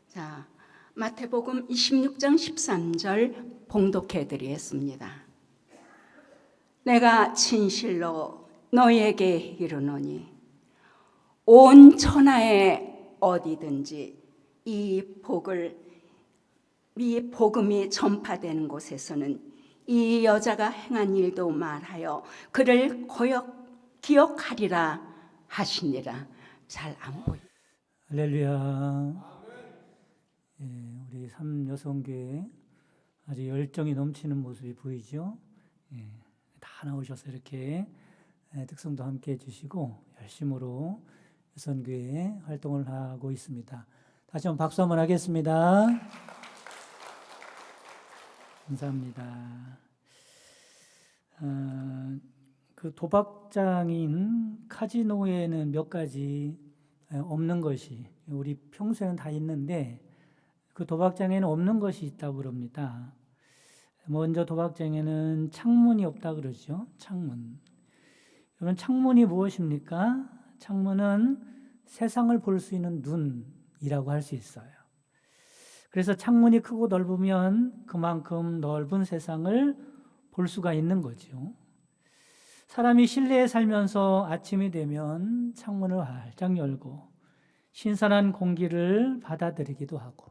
자, 마태복음 26장 13절 봉독해 드리겠습니다. 내가 진실로 너희에게 이르노니 온 천하에 어디든지 이 복음이 전파되는 곳에서는 이 여자가 행한 일도 말하여 그를 기억하리라 하시니라. 잘 안 보여. 할렐루야. 우리 삼여성교회 아주 열정이 넘치는 모습이 보이죠. 다 나오셔서 이렇게 특성도 함께 해주시고 열심으로 여성교회 활동을 하고 있습니다. 다시 한번 박수 한번 하겠습니다. 감사합니다. 그 도박장인 카지노에는 몇 가지 없는 것이, 우리 평소에는 다 있는데 그 도박장에는 없는 것이 있다고 그럽니다. 먼저 도박장에는 창문이 없다 그러죠. 창문. 여러분, 창문이 무엇입니까? 창문은 세상을 볼 수 있는 눈이라고 할 수 있어요. 그래서 창문이 크고 넓으면 그만큼 넓은 세상을 볼 수가 있는 거죠. 사람이 실내에 살면서 아침이 되면 창문을 활짝 열고 신선한 공기를 받아들이기도 하고,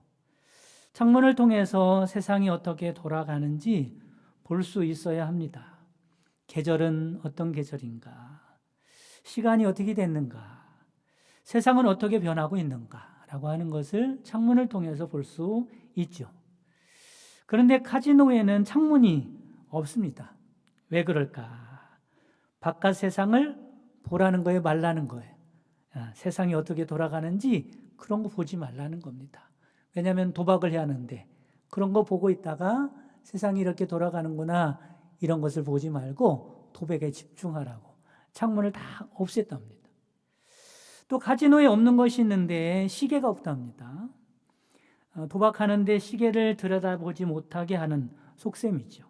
창문을 통해서 세상이 어떻게 돌아가는지 볼 수 있어야 합니다. 계절은 어떤 계절인가? 시간이 어떻게 됐는가? 세상은 어떻게 변하고 있는가? 라고 하는 것을 창문을 통해서 볼 수 있죠. 그런데 카지노에는 창문이 없습니다. 왜 그럴까? 바깥 세상을 보라는 거예요, 말라는 거예요? 세상이 어떻게 돌아가는지 그런 거 보지 말라는 겁니다. 왜냐하면 도박을 해야 하는데 그런 거 보고 있다가 세상이 이렇게 돌아가는구나, 이런 것을 보지 말고 도박에 집중하라고 창문을 다 없앴답니다. 또 카지노에 없는 것이 있는데 시계가 없답니다. 도박하는데 시계를 들여다보지 못하게 하는 속셈이죠.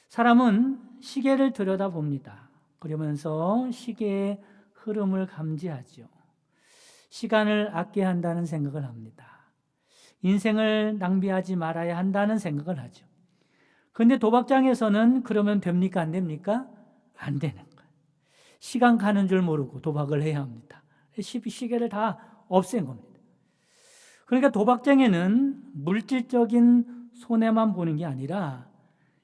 사람은 시계를 들여다봅니다. 그러면서 시계의 흐름을 감지하죠. 시간을 아껴야 한다는 생각을 합니다. 인생을 낭비하지 말아야 한다는 생각을 하죠. 그런데 도박장에서는 그러면 됩니까? 안 됩니까? 안 되는 거예요. 시간 가는 줄 모르고 도박을 해야 합니다. 시계를 다 없앤 겁니다. 그러니까 도박장에는 물질적인 손해만 보는 게 아니라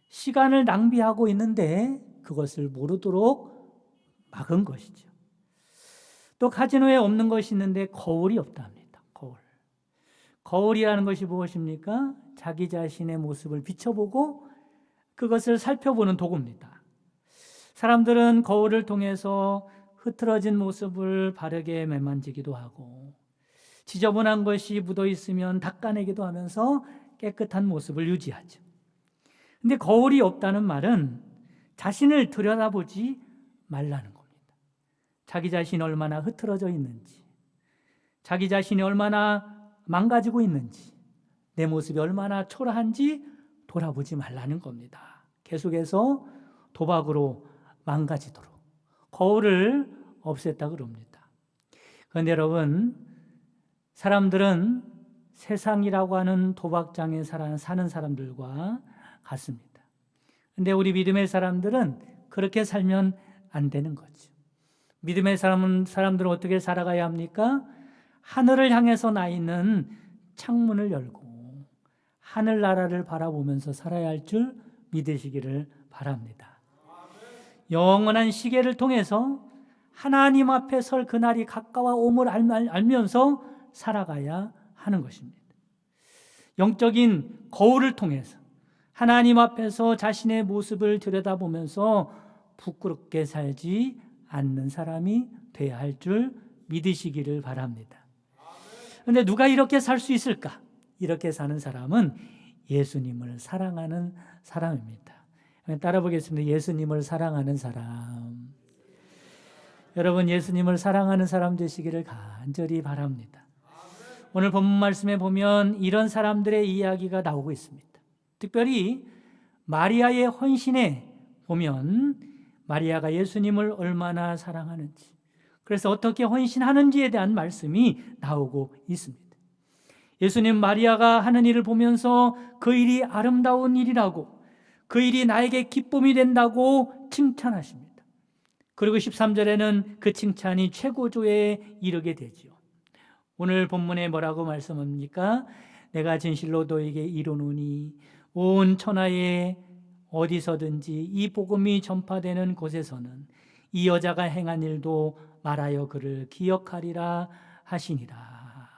시간을 낭비하고 있는데 그것을 모르도록 막은 것이죠. 또 카지노에 없는 것이 있는데 거울이 없답니다. 거울이라는 것이 무엇입니까? 자기 자신의 모습을 비춰보고 그것을 살펴보는 도구입니다. 사람들은 거울을 통해서 흐트러진 모습을 바르게 매만지기도 하고, 지저분한 것이 묻어 있으면 닦아내기도 하면서 깨끗한 모습을 유지하죠. 근데 거울이 없다는 말은 자신을 들여다보지 말라는 겁니다. 자기 자신이 얼마나 흐트러져 있는지, 자기 자신이 얼마나 망가지고 있는지, 내 모습이 얼마나 초라한지 돌아보지 말라는 겁니다. 계속해서 도박으로 망가지도록 거울을 없앴다 그럽니다. 그런데 여러분, 사람들은 세상이라고 하는 도박장에 사는 사람들과 같습니다. 그런데 우리 믿음의 사람들은 그렇게 살면 안 되는 거죠. 믿음의 사람들은 어떻게 살아가야 합니까? 하늘을 향해서 나 있는 창문을 열고 하늘나라를 바라보면서 살아야 할 줄 믿으시기를 바랍니다. 영원한 시계를 통해서 하나님 앞에 설 그날이 가까워옴을 알면서 살아가야 하는 것입니다. 영적인 거울을 통해서 하나님 앞에서 자신의 모습을 들여다보면서 부끄럽게 살지 않는 사람이 되어야 할 줄 믿으시기를 바랍니다. 그런데 누가 이렇게 살 수 있을까? 이렇게 사는 사람은 예수님을 사랑하는 사람입니다. 따라 보겠습니다. 예수님을 사랑하는 사람. 여러분, 예수님을 사랑하는 사람 되시기를 간절히 바랍니다. 오늘 본문 말씀에 보면 이런 사람들의 이야기가 나오고 있습니다. 특별히 마리아의 헌신에 보면 마리아가 예수님을 얼마나 사랑하는지, 그래서 어떻게 헌신하는지에 대한 말씀이 나오고 있습니다. 예수님 마리아가 하는 일을 보면서 그 일이 아름다운 일이라고, 그 일이 나에게 기쁨이 된다고 칭찬하십니다. 그리고 13절에는 그 칭찬이 최고조에 이르게 되죠. 오늘 본문에 뭐라고 말씀합니까? 내가 진실로 너에게 이르노니 온 천하에 어디서든지 이 복음이 전파되는 곳에서는 이 여자가 행한 일도 말하여 그를 기억하리라 하시니라.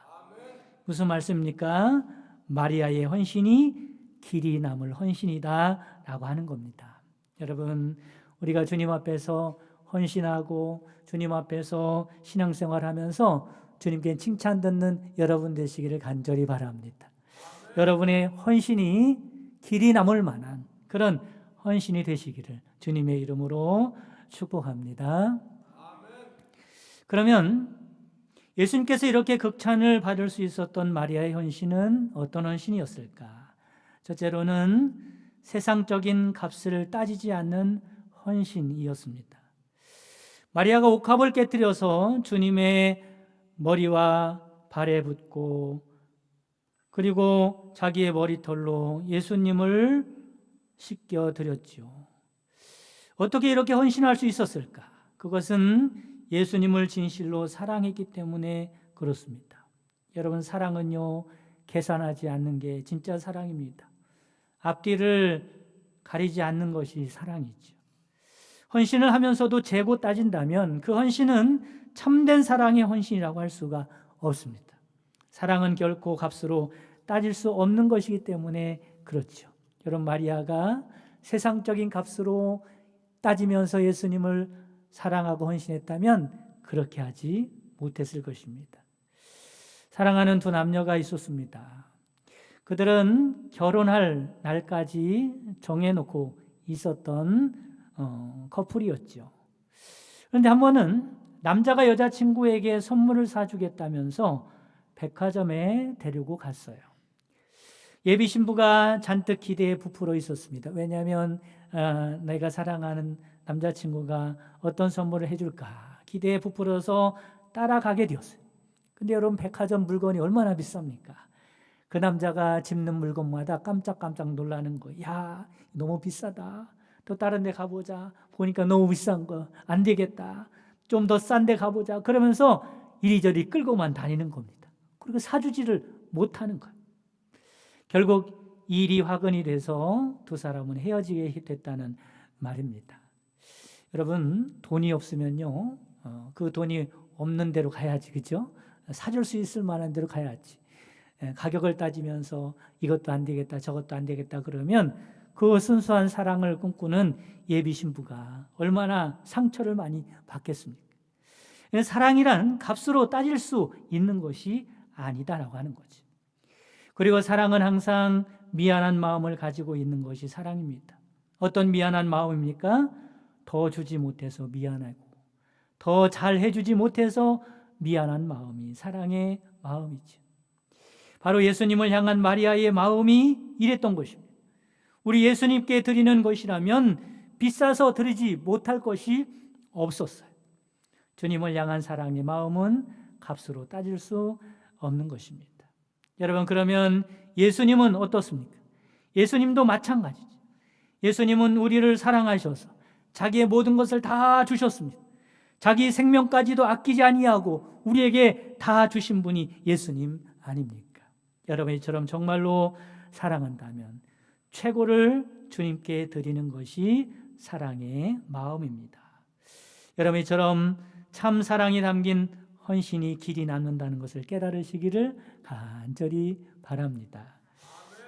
무슨 말씀입니까? 마리아의 헌신이 길이 남을 헌신이다 라고 하는 겁니다. 여러분, 우리가 주님 앞에서 헌신하고 주님 앞에서 신앙생활하면서 주님께 칭찬 듣는 여러분 되시기를 간절히 바랍니다. 여러분의 헌신이 길이 남을 만한 그런 헌신이 되시기를 주님의 이름으로 축복합니다. 그러면 예수님께서 이렇게 극찬을 받을 수 있었던 마리아의 헌신은 어떤 헌신이었을까? 첫째로는 세상적인 값을 따지지 않는 헌신이었습니다. 마리아가 옥합을 깨뜨려서 주님의 머리와 발에 붓고 그리고 자기의 머리털로 예수님을 씻겨드렸죠. 어떻게 이렇게 헌신할 수 있었을까? 그것은 예수님을 진실로 사랑했기 때문에 그렇습니다. 여러분, 사랑은요, 계산하지 않는 게 진짜 사랑입니다. 앞뒤를 가리지 않는 것이 사랑이죠. 헌신을 하면서도 재고 따진다면 그 헌신은 참된 사랑의 헌신이라고 할 수가 없습니다. 사랑은 결코 값으로 따질 수 없는 것이기 때문에 그렇죠. 여러분, 마리아가 세상적인 값으로 따지면서 예수님을 사랑하고 헌신했다면 그렇게 하지 못했을 것입니다. 사랑하는 두 남녀가 있었습니다. 그들은 결혼할 날까지 정해놓고 있었던 커플이었죠. 그런데 한 번은 남자가 여자친구에게 선물을 사주겠다면서 백화점에 데리고 갔어요. 예비 신부가 잔뜩 기대에 부풀어 있었습니다. 왜냐하면 내가 사랑하는 남자친구가 어떤 선물을 해줄까 기대에 부풀어서 따라가게 되었어요. 근데 여러분, 백화점 물건이 얼마나 비쌉니까? 그 남자가 집는 물건마다 깜짝깜짝 놀라는 거. 야, 너무 비싸다. 또 다른 데 가보자. 보니까 너무 비싼 거. 안 되겠다. 좀 더 싼 데 가보자. 그러면서 이리저리 끌고만 다니는 겁니다. 그리고 사주지를 못하는 거예요. 결국 일이 화근이 돼서 두 사람은 헤어지게 됐다는 말입니다. 여러분, 돈이 없으면요, 그 돈이 없는 데로 가야지, 그죠? 사줄 수 있을 만한 데로 가야지. 가격을 따지면서 이것도 안 되겠다, 저것도 안 되겠다 그러면 그 순수한 사랑을 꿈꾸는 예비 신부가 얼마나 상처를 많이 받겠습니까? 사랑이란 값으로 따질 수 있는 것이 아니다라고 하는 거지. 그리고 사랑은 항상 미안한 마음을 가지고 있는 것이 사랑입니다. 어떤 미안한 마음입니까? 더 주지 못해서 미안하고 더 잘해주지 못해서 미안한 마음이 사랑의 마음이죠. 바로 예수님을 향한 마리아의 마음이 이랬던 것입니다. 우리 예수님께 드리는 것이라면 비싸서 드리지 못할 것이 없었어요. 주님을 향한 사랑의 마음은 값으로 따질 수 없는 것입니다. 여러분, 그러면 예수님은 어떻습니까? 예수님도 마찬가지죠. 예수님은 우리를 사랑하셔서 자기의 모든 것을 다 주셨습니다. 자기 생명까지도 아끼지 아니하고 우리에게 다 주신 분이 예수님 아닙니까? 여러분, 이처럼 정말로 사랑한다면 최고를 주님께 드리는 것이 사랑의 마음입니다. 여러분, 이처럼 참 사랑이 담긴 헌신이 길이 남는다는 것을 깨달으시기를 간절히 바랍니다.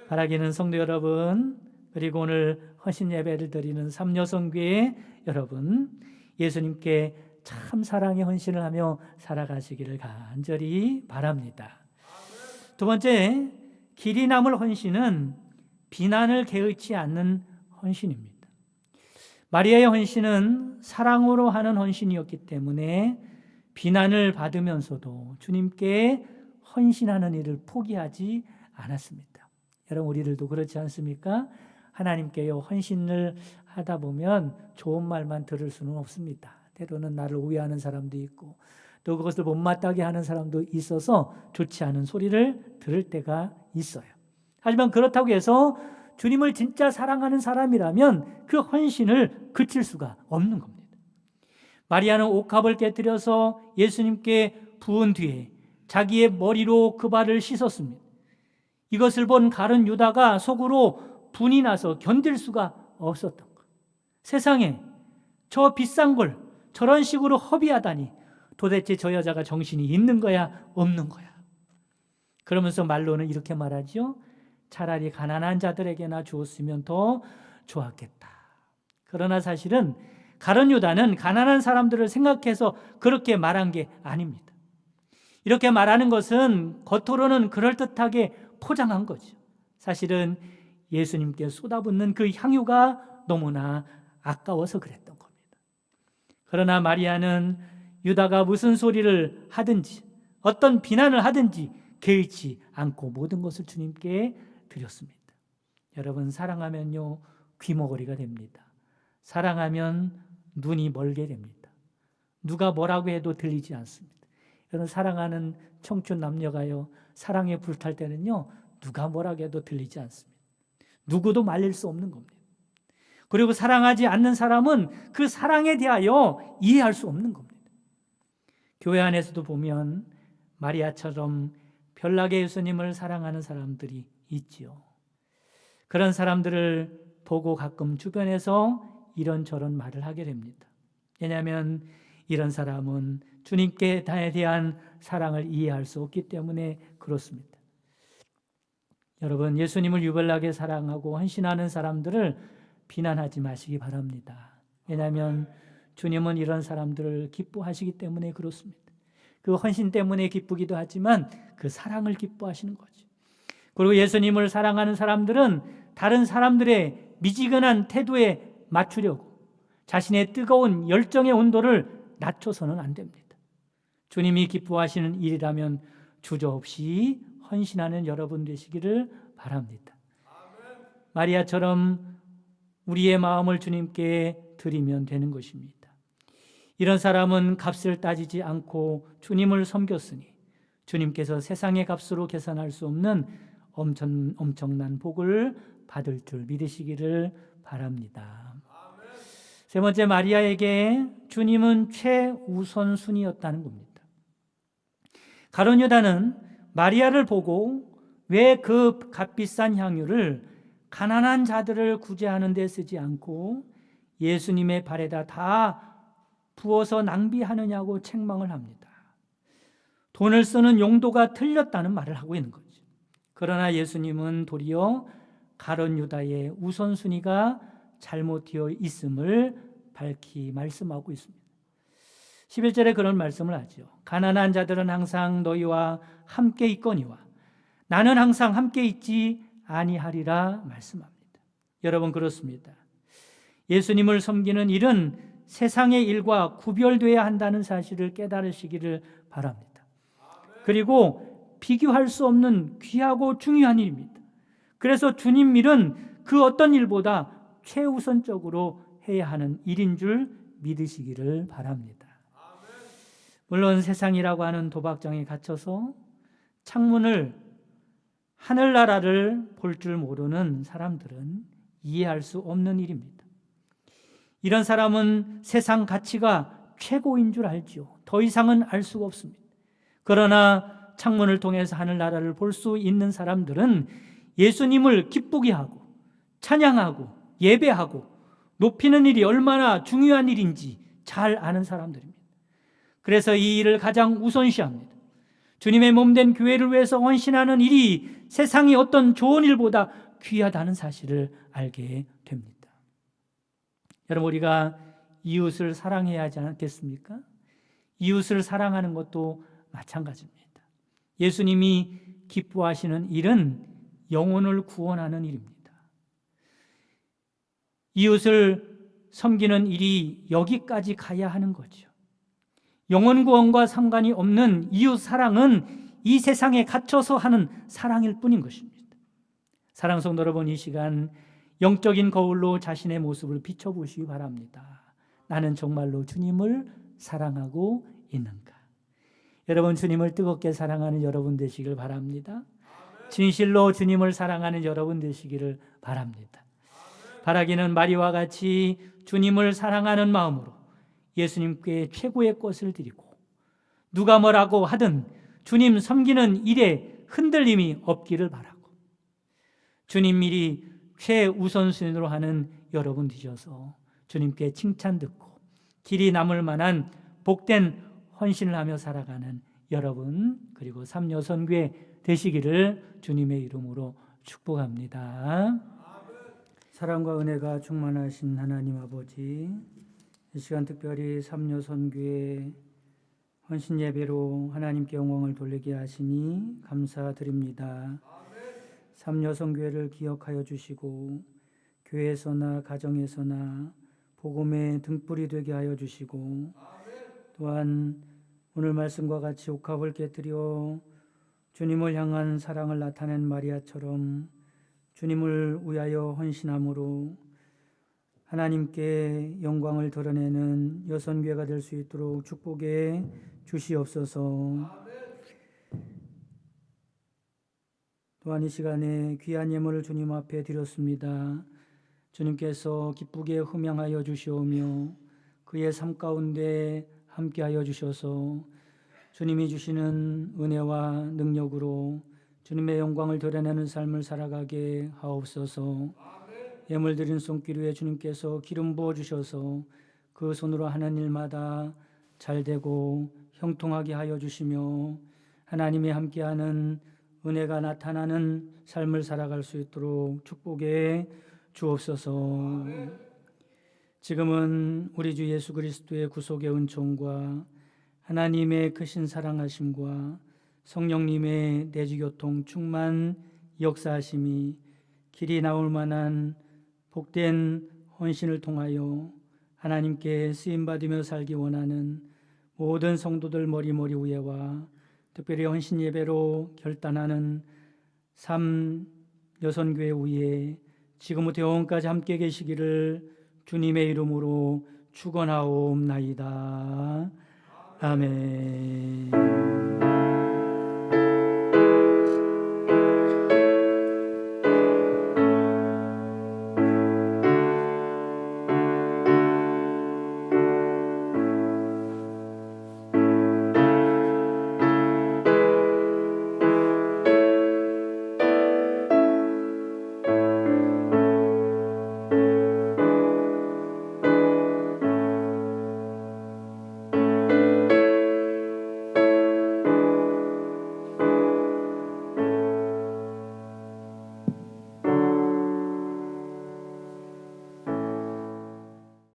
바라기는 성도 여러분, 그리고 오늘 헌신 예배를 드리는 삼여성교회 여러분, 예수님께 참 사랑의 헌신을 하며 살아가시기를 간절히 바랍니다. 두 번째, 길이 남을 헌신은 비난을 개의치 않는 헌신입니다. 마리아의 헌신은 사랑으로 하는 헌신이었기 때문에 비난을 받으면서도 주님께 헌신하는 일을 포기하지 않았습니다. 여러분, 우리들도 그렇지 않습니까? 하나님께요, 헌신을 하다 보면 좋은 말만 들을 수는 없습니다. 때로는 나를 오해하는 사람도 있고, 또 그것을 못마땅하게 하는 사람도 있어서 좋지 않은 소리를 들을 때가 있어요. 하지만 그렇다고 해서 주님을 진짜 사랑하는 사람이라면 그 헌신을 그칠 수가 없는 겁니다. 마리아는 옥합을 깨뜨려서 예수님께 부은 뒤에 자기의 머리로 그 발을 씻었습니다. 이것을 본 가룟 유다가 속으로 분이 나서 견딜 수가 없었던 것. 세상에 저 비싼 걸 저런 식으로 허비하다니 도대체 저 여자가 정신이 있는 거야 없는 거야. 그러면서 말로는 이렇게 말하죠. 차라리 가난한 자들에게나 주었으면 더 좋았겠다. 그러나 사실은 가룟 유다는 가난한 사람들을 생각해서 그렇게 말한 게 아닙니다. 이렇게 말하는 것은 겉으로는 그럴듯하게 포장한 거죠. 사실은 예수님께 쏟아붓는 그 향유가 너무나 아까워서 그랬던 겁니다. 그러나 마리아는 유다가 무슨 소리를 하든지 어떤 비난을 하든지 개의치 않고 모든 것을 주님께 드렸습니다. 여러분, 사랑하면요 귀머거리가 됩니다. 사랑하면 눈이 멀게 됩니다. 누가 뭐라고 해도 들리지 않습니다. 여러분, 사랑하는 청춘 남녀가요 사랑에 불탈 때는요 누가 뭐라고 해도 들리지 않습니다. 누구도 말릴 수 없는 겁니다. 그리고 사랑하지 않는 사람은 그 사랑에 대하여 이해할 수 없는 겁니다. 교회 안에서도 보면 마리아처럼 별나게 예수님을 사랑하는 사람들이 있지요. 그런 사람들을 보고 가끔 주변에서 이런저런 말을 하게 됩니다. 왜냐하면 이런 사람은 주님께 대한 사랑을 이해할 수 없기 때문에 그렇습니다. 여러분, 예수님을 유별나게 사랑하고 헌신하는 사람들을 비난하지 마시기 바랍니다. 왜냐하면 주님은 이런 사람들을 기뻐하시기 때문에 그렇습니다. 그 헌신 때문에 기쁘기도 하지만 그 사랑을 기뻐하시는 거죠. 그리고 예수님을 사랑하는 사람들은 다른 사람들의 미지근한 태도에 맞추려고 자신의 뜨거운 열정의 온도를 낮춰서는 안 됩니다. 주님이 기뻐하시는 일이라면 주저없이 헌신하는 여러분 되시기를 바랍니다. 마리아처럼 우리의 마음을 주님께 드리면 되는 것입니다. 이런 사람은 값을 따지지 않고 주님을 섬겼으니 주님께서 세상의 값으로 계산할 수 없는 엄청난 복을 받을 줄 믿으시기를 바랍니다. 세 번째, 마리아에게 주님은 최우선순위였다는 겁니다. 가룟 유다는 마리아를 보고 왜 그 값비싼 향유를 가난한 자들을 구제하는 데 쓰지 않고 예수님의 발에다 다 부어서 낭비하느냐고 책망을 합니다. 돈을 쓰는 용도가 틀렸다는 말을 하고 있는 거죠. 그러나 예수님은 도리어 가룟 유다의 우선순위가 잘못되어 있음을 밝히 말씀하고 있습니다. 11절에 그런 말씀을 하죠. 가난한 자들은 항상 너희와 함께 있거니와 나는 항상 함께 있지 아니하리라 말씀합니다. 여러분, 그렇습니다. 예수님을 섬기는 일은 세상의 일과 구별되어야 한다는 사실을 깨달으시기를 바랍니다. 그리고 비교할 수 없는 귀하고 중요한 일입니다. 그래서 주님 일은 그 어떤 일보다 최우선적으로 해야 하는 일인 줄 믿으시기를 바랍니다. 물론 세상이라고 하는 도박장에 갇혀서 창문을 하늘나라를 볼 줄 모르는 사람들은 이해할 수 없는 일입니다. 이런 사람은 세상 가치가 최고인 줄 알죠. 더 이상은 알 수가 없습니다. 그러나 창문을 통해서 하늘나라를 볼 수 있는 사람들은 예수님을 기쁘게 하고 찬양하고 예배하고 높이는 일이 얼마나 중요한 일인지 잘 아는 사람들입니다. 그래서 이 일을 가장 우선시합니다. 주님의 몸된 교회를 위해서 헌신하는 일이 세상의 어떤 좋은 일보다 귀하다는 사실을 알게 됩니다. 여러분, 우리가 이웃을 사랑해야 하지 않겠습니까? 이웃을 사랑하는 것도 마찬가지입니다. 예수님이 기뻐하시는 일은 영혼을 구원하는 일입니다. 이웃을 섬기는 일이 여기까지 가야 하는 거죠. 영혼 구원과 상관이 없는 이웃 사랑은 이 세상에 갇혀서 하는 사랑일 뿐인 것입니다. 사랑 성도 여러분, 이 시간 영적인 거울로 자신의 모습을 비춰보시기 바랍니다. 나는 정말로 주님을 사랑하고 있는가? 여러분 주님을 뜨겁게 사랑하는 여러분 되시길 바랍니다. 진실로 주님을 사랑하는 여러분 되시기를 바랍니다. 바라기는 마리와 같이 주님을 사랑하는 마음으로 예수님께 최고의 것을 드리고 누가 뭐라고 하든 주님 섬기는 일에 흔들림이 없기를 바라고 주님 일이 최우선순위로 하는 여러분 되셔서 주님께 칭찬 듣고 길이 남을 만한 복된 헌신을 하며 살아가는 여러분 그리고 삼여선교회 되시기를 주님의 이름으로 축복합니다. 사랑과 은혜가 충만하신 하나님 아버지, 이 시간 특별히 삼여선교회 헌신 예배로 하나님께 영광을 돌리게 하시니 감사드립니다. 삼여선교회를 기억하여 주시고 교회에서나 가정에서나 복음의 등불이 되게 하여 주시고 또한 오늘 말씀과 같이 옥합을 깨뜨려 주님을 향한 사랑을 나타낸 마리아처럼 주님을 위하여 헌신함으로 하나님께 영광을 드러내는 여선교회가 될 수 있도록 축복해 주시옵소서. 또한 이 시간에 귀한 예물을 주님 앞에 드렸습니다. 주님께서 기쁘게 흠양하여 주시오며 그의 삶 가운데 함께하여 주셔서 주님이 주시는 은혜와 능력으로 주님의 영광을 드러내는 삶을 살아가게 하옵소서. 예물 드린 손길 위에 주님께서 기름 부어 주셔서 그 손으로 하는 일마다 잘되고 형통하게 하여 주시며 하나님이 함께하는 은혜가 나타나는 삶을 살아갈 수 있도록 축복해 주옵소서. 지금은 우리 주 예수 그리스도의 구속의 은총과 하나님의 크신 사랑하심과 성령님의 내주교통 충만 역사하심이 길이 나올 만한 복된 헌신을 통하여 하나님께 쓰임받으며 살기 원하는 모든 성도들 머리머리 위에와 특별히 헌신 예배로 결단하는 삼여선교회 위에 지금부터 영원까지 함께 계시기를 주님의 이름으로 축원하옵나이다. 아멘.